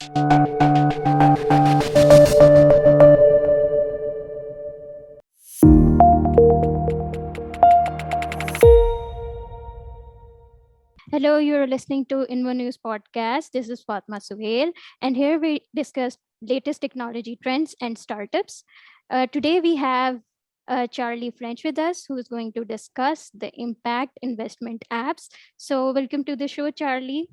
Hello, you're listening to InvoNews podcast. This is Fatma Suhail, and here we discuss latest technology trends and startups. Today we have Charlie French with us, who is going to discuss the impact investment apps. So, welcome to the show, Charlie.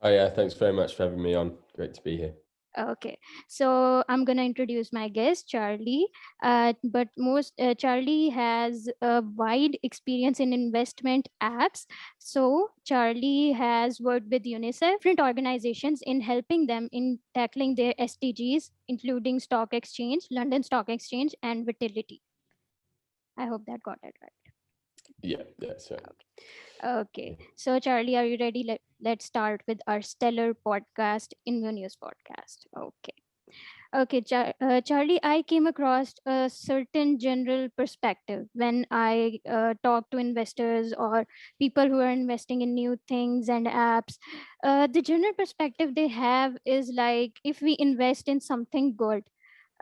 Oh yeah, thanks very much for having me on. Great to be here. Okay, so I'm gonna introduce my guest, Charlie. But most Charlie has a wide experience in investment apps. So Charlie has worked with UNICEF, different organizations, in helping them in tackling their SDGs, including Stock Exchange, London Stock Exchange, and Vitality. I hope that got it right. Yeah, that's right. Okay, so Charlie, are you ready? Let's start with our stellar podcast, InvoNews podcast. Okay. Okay, Charlie, I came across a certain general perspective when I talk to investors or people who are investing in new things and apps. The general perspective they have is like if we invest in something good,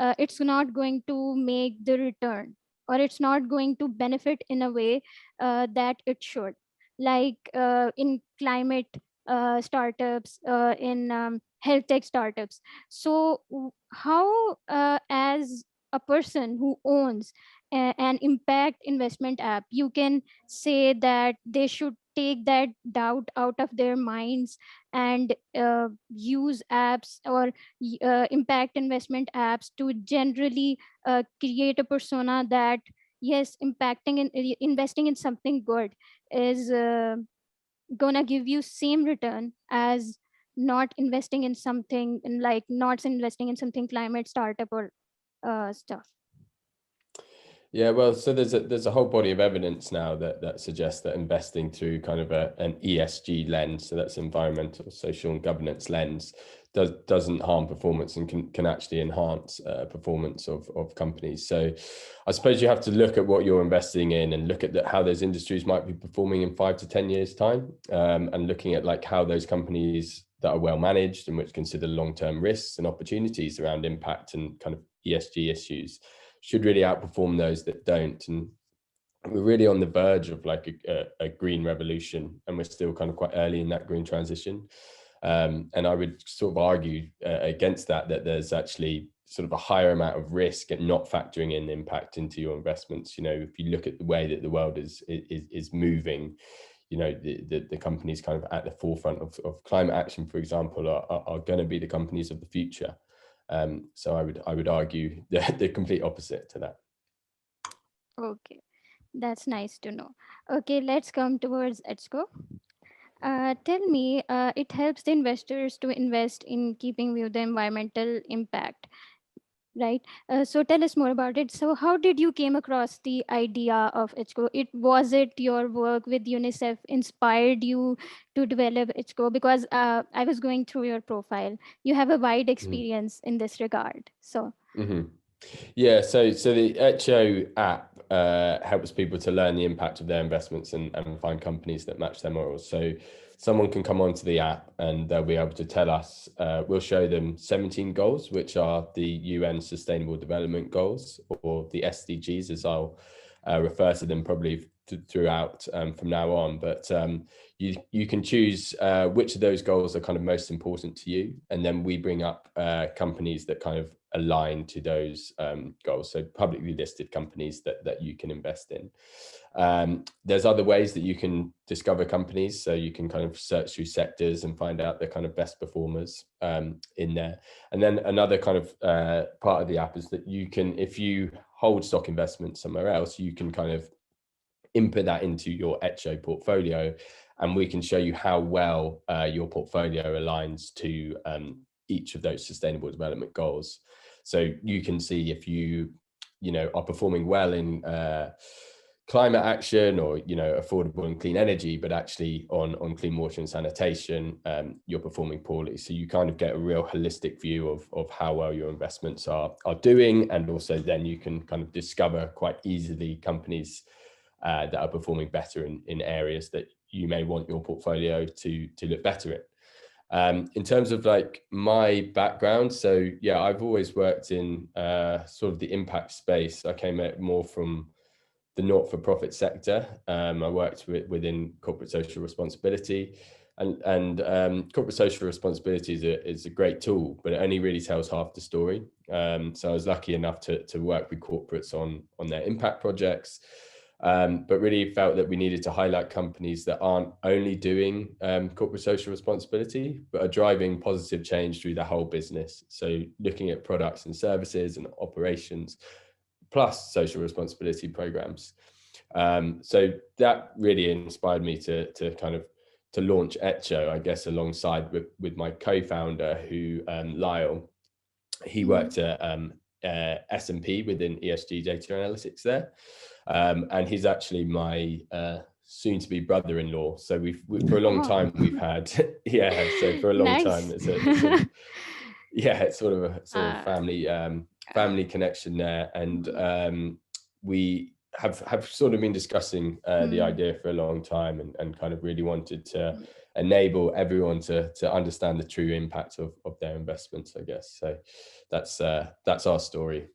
it's not going to make the return or it's not going to benefit in a way that it should. Like in climate startups, in health tech startups. So, how, as a person who owns an impact investment app, you can say that they should take that doubt out of their minds and use apps or impact investment apps to generally create a persona that yes, impacting and investing in something good is gonna give you same return as not investing in something and like not investing in something climate startup or stuff. Yeah, well, so there's a whole body of evidence now that suggests that investing through kind of an ESG lens, so that's environmental, social, and governance lens, doesn't harm performance and can actually enhance performance of companies. So I suppose you have to look at what you're investing in and look at how those industries might be performing in 5 to 10 years time, and looking at like how those companies that are well managed and which consider long-term risks and opportunities around impact and kind of ESG issues should really outperform those that don't. And we're really on the verge of like a green revolution, and we're still kind of quite early in that green transition. And I would sort of argue against that there's actually sort of a higher amount of risk at not factoring in impact into your investments. You know, if you look at the way that the world is moving, you know, the companies kind of at the forefront of climate action, for example, are going to be the companies of the future. So I would argue the complete opposite to that. Okay, that's nice to know. Okay, let's come towards EDSCO. Tell me, it helps the investors to invest in keeping with the environmental impact, right? So tell us more about it. So how did you came across the idea of ICHCO? It was it your work with UNICEF inspired you to develop ICHCO? Because I was going through your profile. You have a wide experience in this regard. So Mm-hmm. Yeah, so the Echo app helps people to learn the impact of their investments and find companies that match their morals. So someone can come onto the app and they'll be able to tell us, we'll show them 17 goals, which are the UN Sustainable Development Goals, or the SDGs, as I'll refer to them probably throughout from now on. But you can choose which of those goals are kind of most important to you, and then we bring up companies that kind of align to those goals. So publicly listed companies that you can invest in. There's other ways that you can discover companies. So you can kind of search through sectors and find out the kind of best performers in there. And then another kind of part of the app is that you can, if you hold stock investments somewhere else, you can kind of input that into your Etcho portfolio, and we can show you how well your portfolio aligns to each of those sustainable development goals. So you can see if you know, are performing well in climate action, or, you know, affordable and clean energy, but actually on clean water and sanitation, you're performing poorly. So you kind of get a real holistic view of how well your investments are doing, and also then you can kind of discover quite easily companies that are performing better in areas that you may want your portfolio to look better in. In terms of like my background, so yeah, I've always worked in sort of the impact space. I came at more from the not-for-profit sector. I worked within corporate social responsibility, and corporate social responsibility is a great tool, but it only really tells half the story. So I was lucky enough to work with corporates on their impact projects, but really felt that we needed to highlight companies that aren't only doing corporate social responsibility, but are driving positive change through the whole business. So looking at products and services and operations, plus social responsibility programs. So that really inspired me to kind of to launch Etcho, I guess, alongside with my co-founder, who Lyle. He Mm. worked at S&P within ESG data analytics there, and he's actually my soon-to-be brother-in-law. So for a long Oh, time we've had yeah. So for a long time nice. it's a sort of yeah, it's sort of uh, family connection there, and mm, we have sort of been discussing the mm, idea for a long time, and kind of really wanted to mm. enable everyone to understand the true impact of their investments, I guess. So that's our story.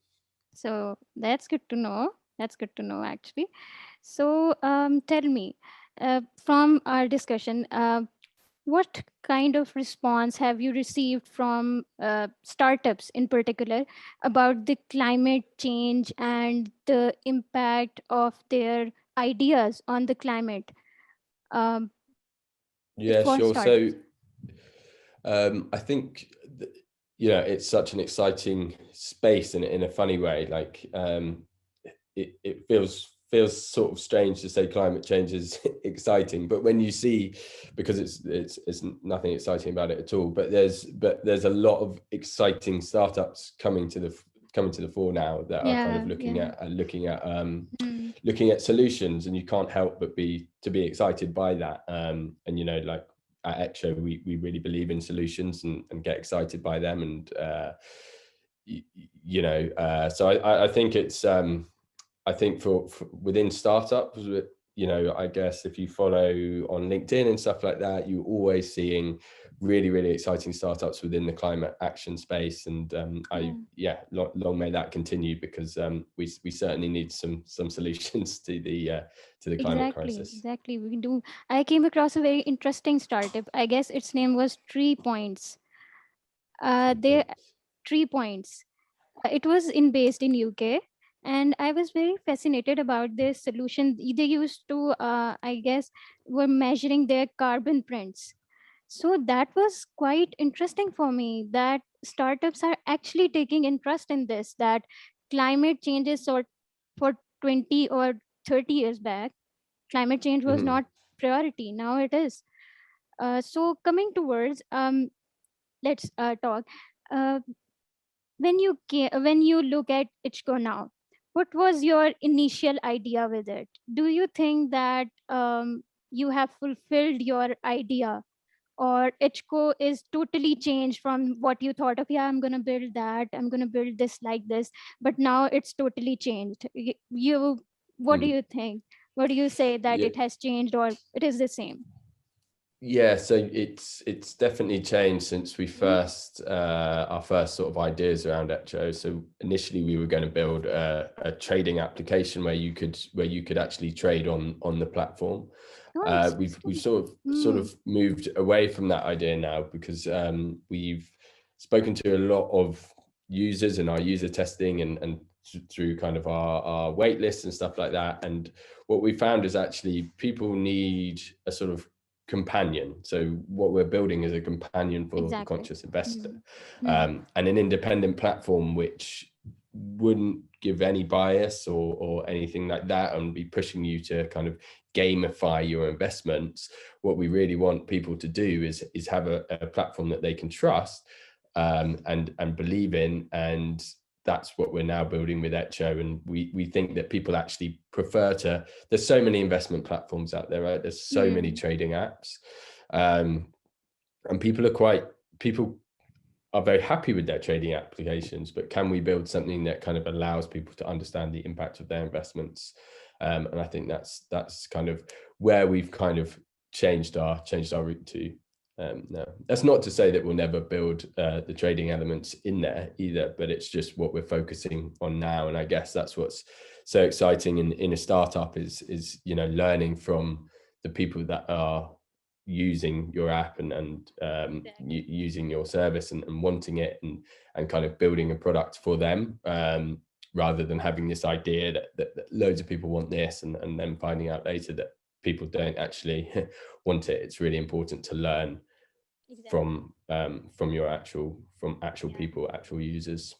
So that's good to know. That's good to know, actually. So tell me, from our discussion, what kind of response have you received from startups in particular about the climate change and the impact of their ideas on the climate um, Yeah, for sure. So startups? I think it's such an exciting space in a funny way. Like it feels sort of strange to say climate change is exciting, but when you see, because it's nothing exciting about it at all, but there's a lot of exciting startups coming to the fore now that are kind of Yeah, yeah. Mm, looking at solutions, and you can't help but be excited by that. And like at Exo, we really believe in solutions and get excited by them, and so I think it's I think for within startups, I guess if you follow on LinkedIn and stuff like that, you're always seeing really, really exciting startups within the climate action space. And yeah. long may that continue, because we certainly need some solutions to the climate Exactly, crisis. exactly. We do. I came across a very interesting startup. I guess its name was Tree Points. They 3 points. 3 points. It was in based in UK, and I was very fascinated about this solution. They used to, I guess, were measuring their carbon prints. So that was quite interesting for me. That startups are actually taking interest in this. That climate change is sort for 20 or 30 years back. Climate change was Mhm. not priority. Now it is. So coming towards, let's talk. Uh, when you look at Ichko now, what was your initial idea with it? Do you think that you have fulfilled your idea, or Ichko is totally changed from what you thought of? Yeah, I'm gonna build that. I'm gonna build this like this, but now it's totally changed. What do Mm. you think? What do you say that Yeah. it has changed or it is the same? Yeah, so it's definitely changed since we Mm. first our first sort of ideas around Etcho. So initially we were going to build a trading application where you could actually trade on the platform. Oh, We've interesting. sort Mm. of moved away from that idea now, because we've spoken to a lot of users in our user testing, and through kind of our wait lists and stuff like that. And what we found is actually people need a sort of companion. So what we're building is a companion for the Exactly. conscious investor, Mm. Mm. and an independent platform which wouldn't give any bias or anything like that, and be pushing you to kind of gamify your investments. What we really want people to do is have a platform that they can trust, and believe in, and that's what we're now building with Etcho. And we think that people actually prefer to, there's so many investment platforms out there, right? There's so many Mm. trading apps, um, and people are very happy with their trading applications, but can we build something that kind of allows people to understand the impact of their investments? And I think that's kind of where we've kind of changed our route to. No, that's not to say that we'll never build the trading elements in there either, but it's just what we're focusing on now. And I guess that's what's so exciting in a startup is learning from the people that are using your app and Exactly. using your service and wanting it and kind of building a product for them, rather than having this idea that loads of people want this and then finding out later that people don't actually want it. It's really important to learn Exactly. from actual Yeah. people, actual users.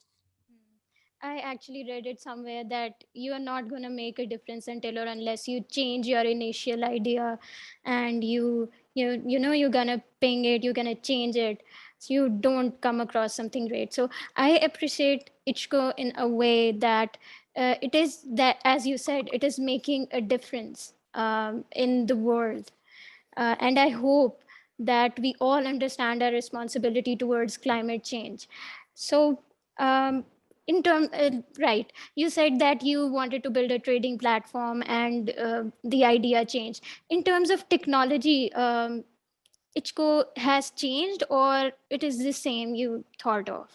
Hmm. I actually read it somewhere that you are not going to make a difference until or unless you change your initial idea, and you're going to ping it, you're going to change it, so you don't come across something great. So I appreciate Ichko in a way that it is that, as you said, it is making a difference in the world. And I hope that we all understand our responsibility towards climate change. So, um, right, you said that you wanted to build a trading platform, and the idea changed. In terms of technology, Ichko has changed, or it is the same you thought of?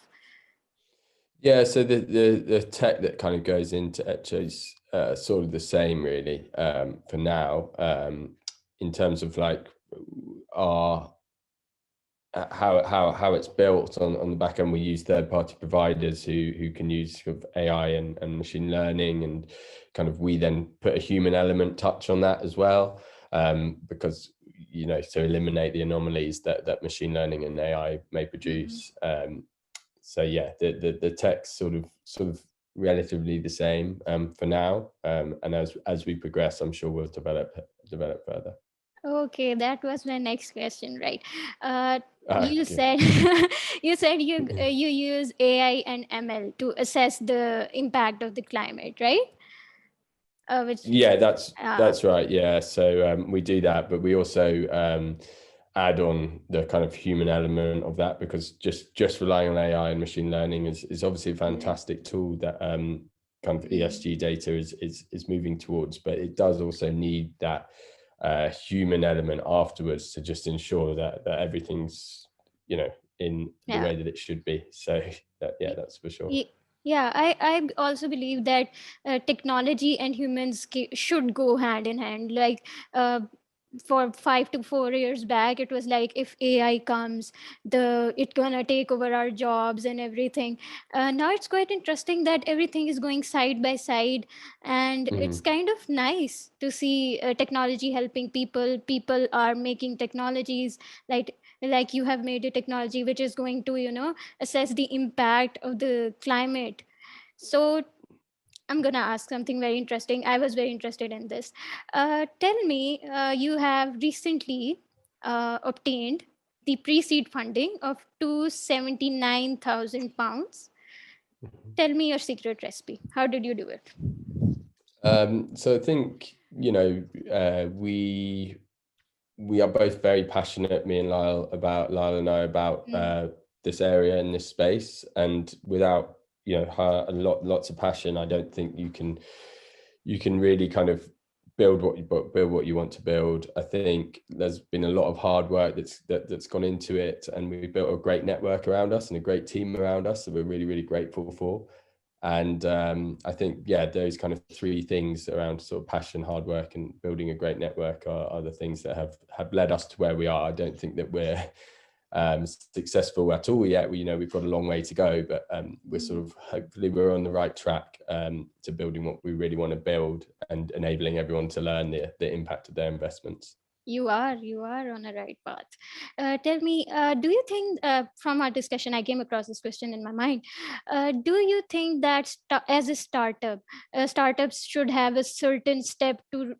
Yeah, so the tech that kind of goes into Etcho's sort of the same really, for now, in terms of like our how it's built on the back end. We use third party providers who can use sort of AI and machine learning, and kind of we then put a human element touch on that as well, because to eliminate the anomalies that machine learning and AI may Hmm. produce. So yeah, the tech's sort of relatively the same, for now, and as we progress, I'm sure we'll develop further. Okay, that was my next question, right? Uh, you Good. said you said you use AI and ML to assess the impact of the climate, right? Which Yeah, that's uh, that's right. Yeah, so we do that, but we also add on the kind of human element of that, because just relying on AI and machine learning is obviously a mm, fantastic tool that kind of mm, ESG data is moving towards, but it does also need that human element afterwards to just ensure that everything's in the yeah. way that it should be. So yeah, Y- that's for sure. Yeah, I also believe that technology and humans should go hand in hand. Like, for 5 to 4 years back, it was like if AI comes, it gonna take over our jobs and everything. Now it's quite interesting that everything is going side by side, and it's Mhm. kind of nice to see technology helping people. People are making technologies like you have made a technology which is going to assess the impact of the climate. So I'm going to ask something very interesting. I was very interested in this. Tell me, you have recently obtained the pre-seed funding of £279,000. Tell me your secret recipe. How did you do it? So I think we are both very passionate, me and Lyle and I, about Mm, this area and this space. And without lots of passion, I don't think you can really kind of build what you want to build. I think there's been a lot of hard work that's gone into it, and we've built a great network around us and a great team around us that we're really really grateful for. And I think, yeah, those kind of three things around sort of passion, hard work, and building a great network are the things that have led us to where we are. I don't think that we're successful at all yet. We've got a long way to go, but we're sort mm. of, hopefully we're on the right track, to building what we really want to build and enabling everyone to learn the impact of their investments. You are on a right path. Tell me, do you think, from our discussion, I came across this question in my mind. Do you think that as a startup, startups should have a certain step to,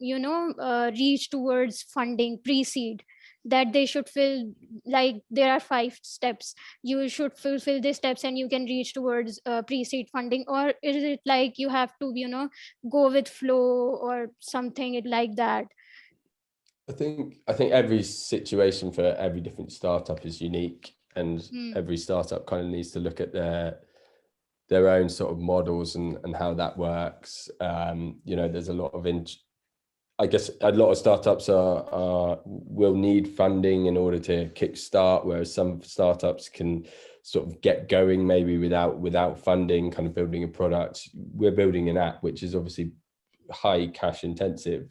reach towards funding pre-seed? That they should fill, like there are 5 steps. You should fulfill these steps, and you can reach towards pre-seed funding. Or is it like you have to, go with flow or something like that? I think every situation for every different startup is unique, and Hmm. every startup kind of needs to look at their own sort of models and how that works. There's a lot of I guess a lot of startups are will need funding in order to kickstart, whereas some startups can sort of get going maybe without funding, kind of building a product. We're building an app which is obviously high cash intensive,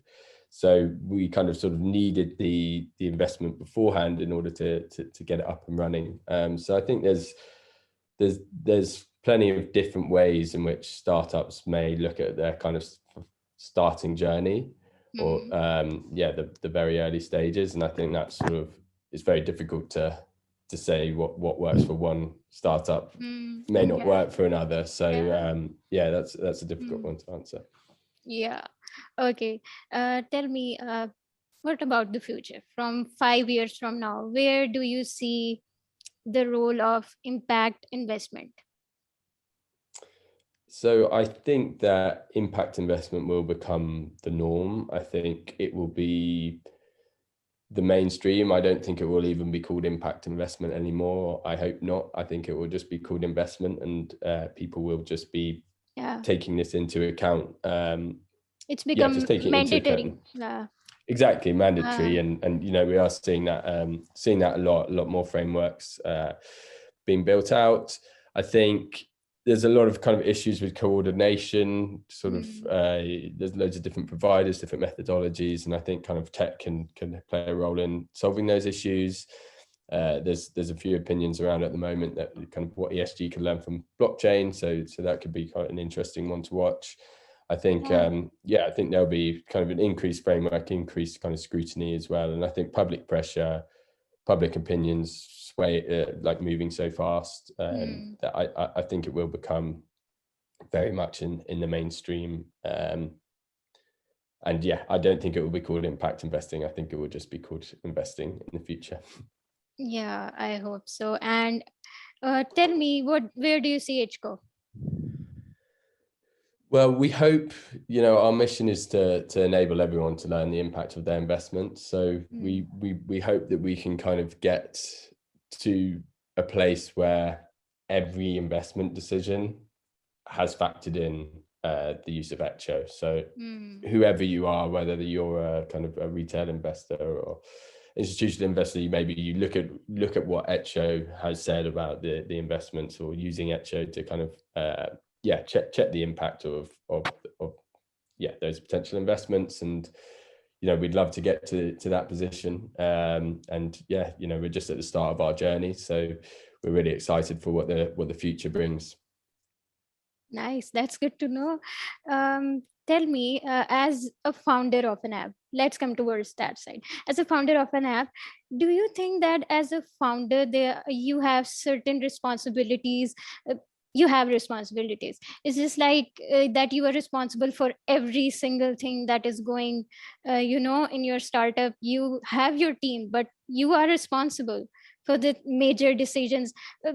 so we kind of sort of needed the investment beforehand in order to get it up and running. So I think there's plenty of different ways in which startups may look at their kind of starting journey, or Hmm. yeah, the very early stages. And I think that's sort of, it's very difficult to say what works for one startup Hmm. may not Yeah. work for another. So Yeah. yeah, that's a difficult Hmm. one to answer. Yeah. Okay. Tell me, what about the future? From 5 years from now, where do you see the role of impact investment? So I think that impact investment will become the norm. I think it will be the mainstream. I don't think it will even be called impact investment anymore. I hope not. I think it will just be called investment, and people will just be Yeah. taking this into account. It's Yeah, just become taking it into mandatory. account. Yeah. Exactly, mandatory, Uh, and we are seeing that a lot more frameworks being built out. I think there's a lot of kind of issues with coordination. Sort of, mm, there's loads of different providers, different methodologies, and I think kind of tech can play a role in solving those issues. There's a few opinions around at the moment that kind of what ESG can learn from blockchain, so that could be quite an interesting one to watch. I think, yeah. yeah, I think there'll be kind of an increased framework, increased kind of scrutiny as well. And I think public pressure, public opinions sway, like moving so fast, Mm, that I think it will become very much in the mainstream. And yeah, I don't think it will be called impact investing. I think it will just be called investing in the future. yeah, I hope so. And tell me, where do you see HCO? Well, we hope, our mission is to enable everyone to learn the impact of their investment. So Mm, we hope that we can kind of get to a place where every investment decision has factored in the use of Echo. So mm, whoever you are, whether you're a kind of a retail investor or institutional investor, maybe you look at what Echo has said about the investments, or using Echo to kind of yeah, check the impact of yeah, those potential investments. And we'd love to get to that position. And yeah, we're just at the start of our journey, so we're really excited for what the future brings. nice. That's good to know. Tell me, as a founder of an app, let's come towards that side. As a founder of an app, do you think that as a founder, there you have certain responsibilities? You have responsibilities. It's just like that you are responsible for every single thing that is going, in your startup. You have your team, but you are responsible for the major decisions. Uh,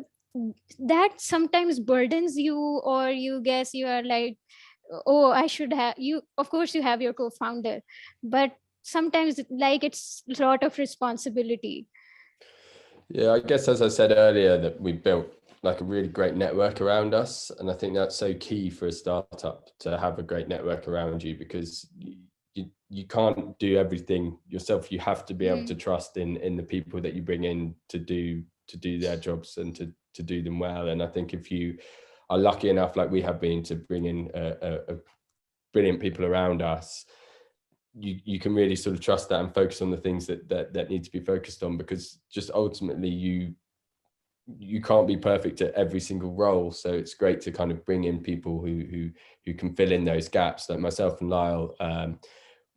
that sometimes burdens you, or you guess you are like, oh, I should have you. Of course you have your co-founder, but sometimes like it's a lot of responsibility. Yeah, I guess, as I said earlier, that we built like a really great network around us, and I think that's so key for a startup, to have a great network around you, because you can't do everything yourself. You have to be able to Mm, trust in the people that you bring in to do their jobs, and to do them well. And I think if you are lucky enough, like we have been, to bring in a brilliant people around us, you can really sort of trust that and focus on the things that need to be focused on, because just ultimately you can't be perfect at every single role. So it's great to kind of bring in people who can fill in those gaps. Like myself and Lyle,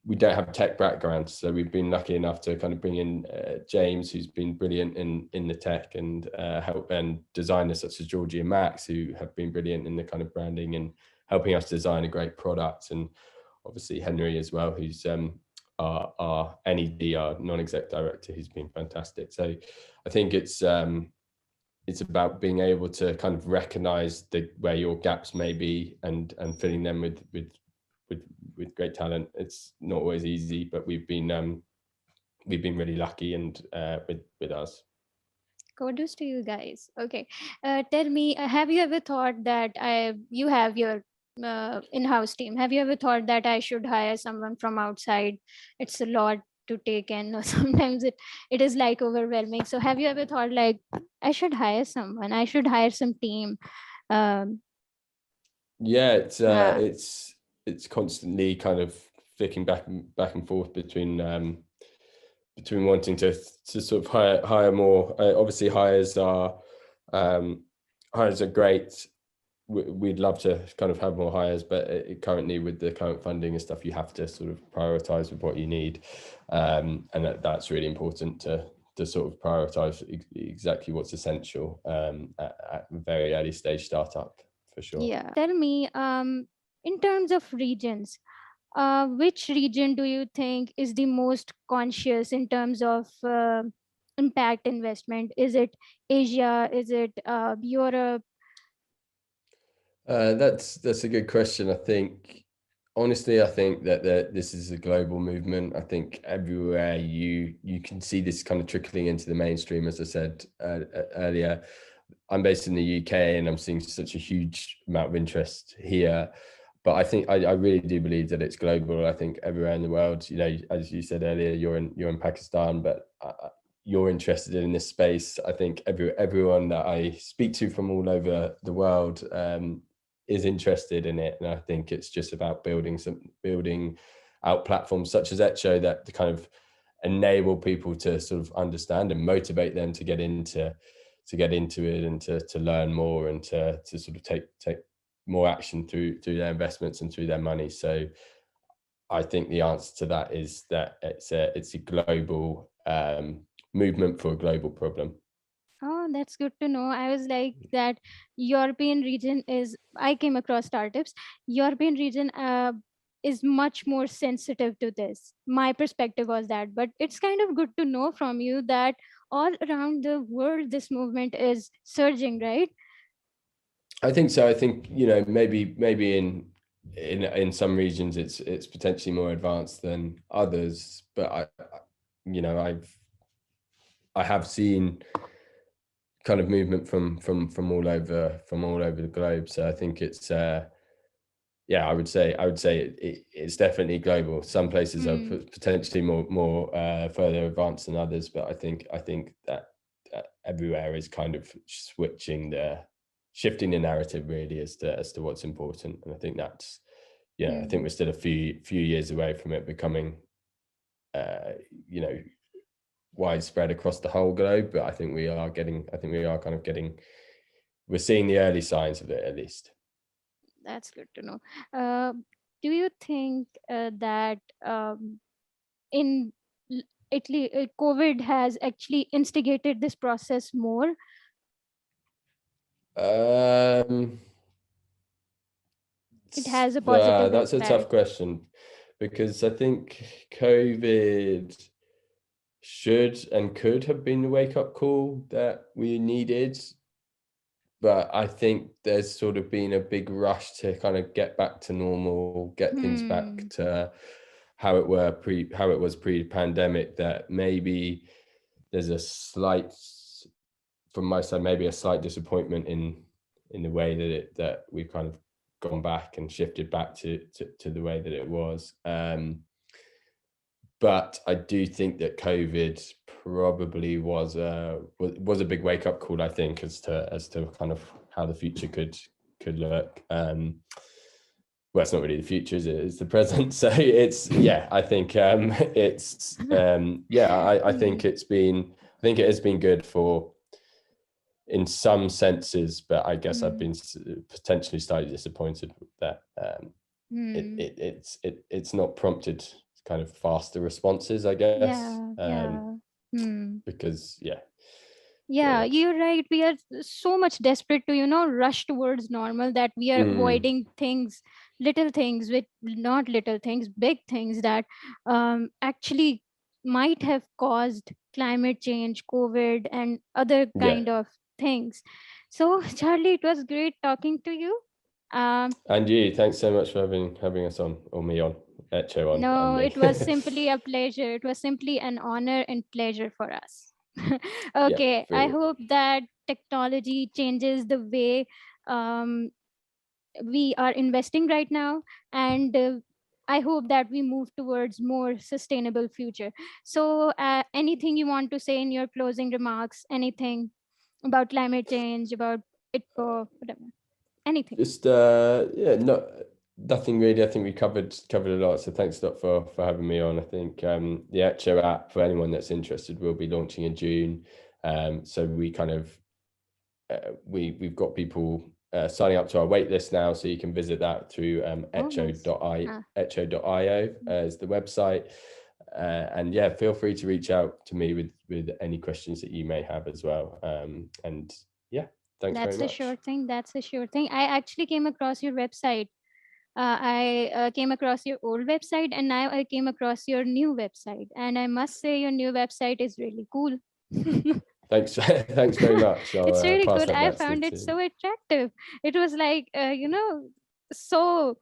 we don't have tech backgrounds, so we've been lucky enough to kind of bring in James, who's been brilliant in the tech, and help, and designers such as Georgie and Max, who have been brilliant in the kind of branding and helping us design a great product. And obviously Henry as well, who's our NED, our non-exec director, who's been fantastic. So I think it's about being able to kind of recognize where your gaps may be, and filling them with with great talent. It's not always easy, but we've been really lucky, and with us. kudos to you guys. Okay. Tell me, have you ever thought that you have your in-house team? Have you ever thought that I should hire someone from outside? It's a lot to take in, or sometimes it is like overwhelming. So have you ever thought like I should hire someone? I should hire some team. Um, Yeah, yeah, it's constantly kind of flicking back and forth between wanting to sort of hire more. Obviously, um, hires are great. We'd love to kind of have more hires, but currently with the current funding and stuff, you have to sort of prioritize with what you need, and that's really important to sort of prioritize exactly what's essential at a very early stage startup for sure. yeah. Tell me, in terms of regions, which region do you think is the most conscious in terms of impact investment? Is it Asia? Is it Europe? That's a good question. I think honestly, I think that this is a global movement. I think everywhere you can see this kind of trickling into the mainstream. As I said earlier, I'm based in the UK and I'm seeing such a huge amount of interest here. But I think I really do believe that it's global. I think everywhere in the world, you know, as you said earlier, you're in Pakistan, but you're interested in this space. I think everyone that I speak to from all over the world is interested in it, and I think it's just about building out platforms such as Etcho that to kind of enable people to sort of understand and motivate them to get into it and to learn more and to sort of take more action through their investments and through their money. So I think the answer to that is that it's a global movement for a global problem. Oh, that's good to know. I was like that European region is, I came across startups. European region is much more sensitive to this. My perspective was that, but it's kind of good to know from you that all around the world this movement is surging, right? I think so. I think, you know, maybe in some regions it's potentially more advanced than others, but you know, I have seen kind of movement from all over the globe. So I think it's yeah, I would say it's definitely global. Some places are Hmm. potentially more further advanced than others, but I think that everywhere is kind of shifting the narrative really as to what's important. And I think that's, yeah, I think Hmm. we're still a few years away from it becoming uh, you know, widespread across the whole globe. But I think we are kind of getting, we're seeing the early signs of it at least. That's good to know. Uh, do you think that in L- Italy, COVID has actually instigated this process more? Um, It has a positive That's a tough impact. question because I think COVID should and could have been the wake up call that we needed. But I think there's sort of been a big rush to kind of get back to normal, get things back Hmm. to how it was pre-pandemic. That maybe there's a slight, from my side, maybe a slight disappointment in the way that we've kind of gone back and shifted back to the way that it was. But I do think that COVID probably was a big wake up call. I think as to kind of how the future could look. Well, it's not really the future, is it? It's the present. So it's, yeah, I think yeah, I think Hmm. I think it has been good for in some senses, but I guess I've Hmm. been potentially slightly disappointed that Hmm. it's not prompted kind of faster responses, I guess, Yeah, yeah. Hmm. because yeah, Yeah, that's you're right. We are so much desperate to, rush towards normal that we are mm, avoiding things, little things, with not little things, big things that actually might have caused climate change, COVID, and other yeah. kind of things. So, Charlie, it was great talking to you. Um, And you, thanks so much for having us on, or me on, Echo on, and no, me. it was simply a pleasure. It was simply an honor and pleasure for us. Yeah, Okay, I brilliant. hope that technology changes the way um, we are investing right now, and I hope that we move towards more sustainable future. So anything you want to say in your closing remarks, anything about climate change, about it, whatever, anything. Just yeah, nothing really. I think we covered a lot. So thanks a lot for having me on. I think the Echo app, for anyone that's interested, will be launching in June. So we kind of we've got people signing up to our wait list now, so you can visit that through Oh, nice. Ah, echo.io as the website. And yeah, feel free to reach out to me with any questions that you may have as well. And yeah, thanks very that's a sure much. thing. That's a sure thing. I actually came across your website. I came across your old website, and now I came across your new website. And I must say, your new website is really cool. Thanks, thanks very much. I'll It's really pass good. that I back to the found it team. so attractive. It was like, so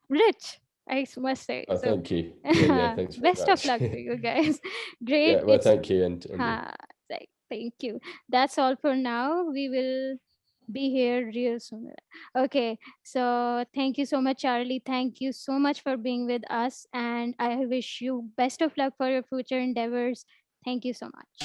rich, I must say. Oh, So, thank you. Yeah, thanks very best of much. luck to you guys. Great. Yeah, well, It's thank you, and you. ha. Like, thank you. That's all for now. We will be here real soon. Okay. So, thank you so much, Charlie. Thank you so much for being with us, and I wish you best of luck for your future endeavors. Thank you so much.